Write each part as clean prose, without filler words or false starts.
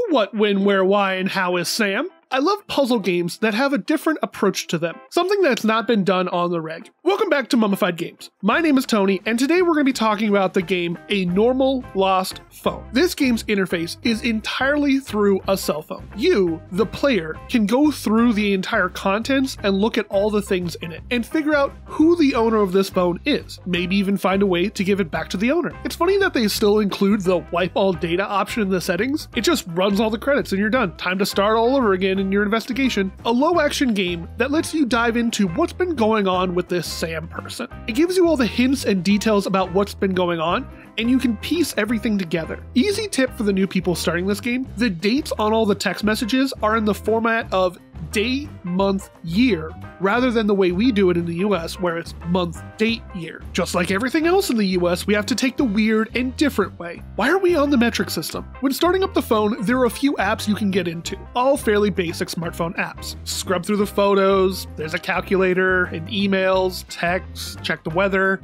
Who, what, when, where, why, and how is Sam? I love puzzle games that have a different approach to them, something that's not been done on the reg. Welcome back to Mummified Games. My name is Tony, and today we're going to be talking about the game A Normal Lost Phone. This game's interface is entirely through a cell phone. You, the player, can go through the entire contents and look at all the things in it, and figure out who the owner of this phone is, maybe even find a way to give it back to the owner. It's funny that they still include the wipe all data option in the settings. It just runs all the credits and you're done. Time to start all over again in your investigation. A low action game that lets you dive into what's been going on with this Sam person. It gives you all the hints and details about what's been going on, and you can piece everything together. Easy tip for the new people starting this game: the dates on all the text messages are in the format of day, month, year, rather than the way we do it in the US, where it's month, date, year. Just like everything else in the US, we have to take the weird and different way. Why are we on the metric system? When starting up the phone, there are a few apps you can get into, all fairly basic smartphone apps. Scrub through the photos, there's a calculator, and emails, texts, check the weather.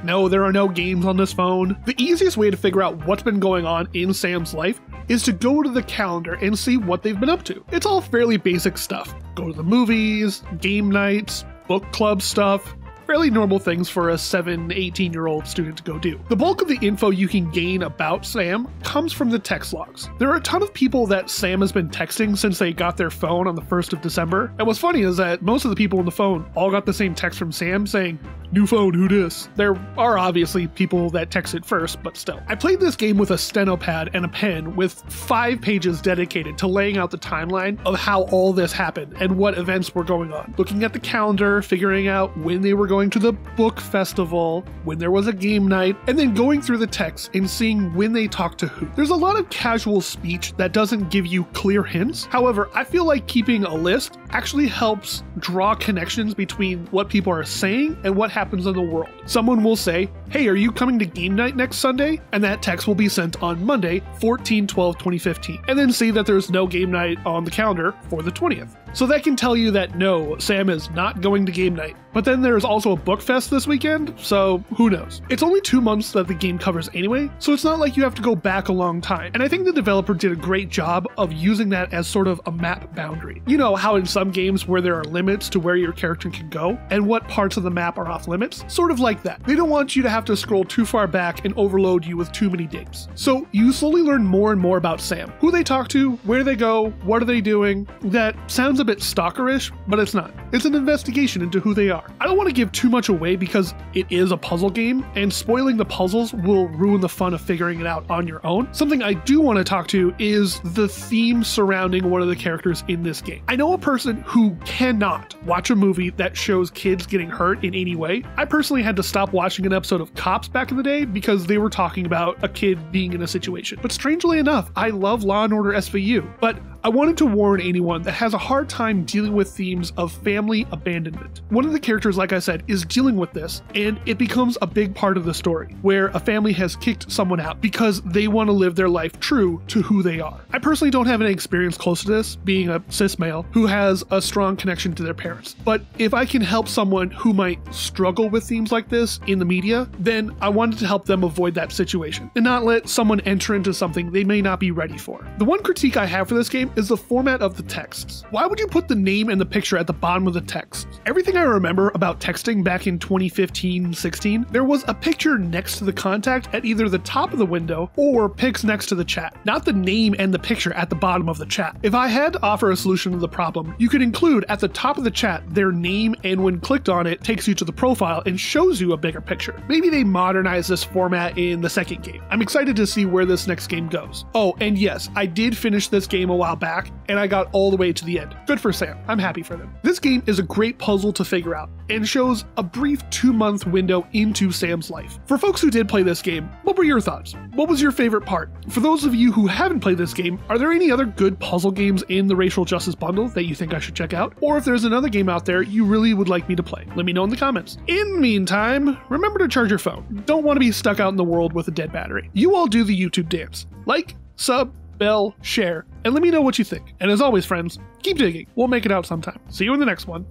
No, there are no games on this phone. The easiest way to figure out what's been going on in Sam's life is to go to the calendar and see what they've been up to. It's all fairly basic stuff. Go to the movies, game nights, book club stuff. Fairly normal things for a 18-year-old student to go do. The bulk of the info you can gain about Sam comes from the text logs. There are a ton of people that Sam has been texting since they got their phone on the 1st of December. And what's funny is that most of the people on the phone all got the same text from Sam saying, "New phone, who dis?" There are obviously people that texted first, but still. I played this game with a steno pad and a pen with 5 pages dedicated to laying out the timeline of how all this happened and what events were going on. Looking at the calendar, figuring out when they were going to the book festival, when there was a game night, and then going through the text and seeing when they talked to who. There's a lot of casual speech that doesn't give you clear hints. However, I feel like keeping a list actually helps draw connections between what people are saying and what happens in the world. Someone will say, "Hey, are you coming to game night next Sunday?" And that text will be sent on Monday, 14/12/2015, and then see that there's no game night on the calendar for the 20th. So that can tell you that no, Sam is not going to game night. But then there's also a book fest this weekend, so who knows? It's only 2 months that the game covers anyway, so it's not like you have to go back a long time. And I think the developer did a great job of using that as sort of a map boundary. You know how in some games where there are limits to where your character can go and what parts of the map are off limits? Sort of like that. They don't want you to have to scroll too far back and overload you with too many dates. So you slowly learn more and more about Sam. Who they talk to, where they go, what are they doing. That sounds a bit stalkerish, but it's not. It's an investigation into who they are. I don't want to give too much away because it is a puzzle game, and spoiling the puzzles will ruin the fun of figuring it out on your own. Something I do want to talk to is the theme surrounding one of the characters in this game. I know a person who cannot watch a movie that shows kids getting hurt in any way. I personally had to stop watching an episode of Cops back in the day because they were talking about a kid being in a situation. But strangely enough, I love Law and Order SVU, but I wanted to warn anyone that has a hard time dealing with themes of family abandonment. One of the characters, like I said, is dealing with this, and it becomes a big part of the story, where a family has kicked someone out because they want to live their life true to who they are. I personally don't have any experience close to this, being a cis male who has a strong connection to their parents. But if I can help someone who might struggle with themes like this in the media, then I wanted to help them avoid that situation, and not let someone enter into something they may not be ready for. The one critique I have for this game is the format of the texts. Why would you put the name and the picture at the bottom of the text? Everything I remember about texting back in 2015-16, there was a picture next to the contact at either the top of the window or pics next to the chat, not the name and the picture at the bottom of the chat. If I had to offer a solution to the problem, you could include at the top of the chat their name, and when clicked on it, takes you to the profile and shows you a bigger picture. Maybe they modernize this format in the second game. I'm excited to see where this next game goes. Oh, and yes, I did finish this game a while back, and I got all the way to the end. Good for Sam. I'm happy for them. This game is a great puzzle to figure out and shows a brief 2-month window into Sam's life. For folks who did play this game, what were your thoughts? What was your favorite part? For those of you who haven't played this game, are there any other good puzzle games in the Racial Justice Bundle that you think I should check out? Or if there's another game out there you really would like me to play, let me know in the comments. In the meantime, remember to charge your phone. Don't want to be stuck out in the world with a dead battery. You all do the YouTube dance. Like, sub, bell, share, and let me know what you think. And as always, friends, keep digging. We'll make it out sometime. See you in the next one.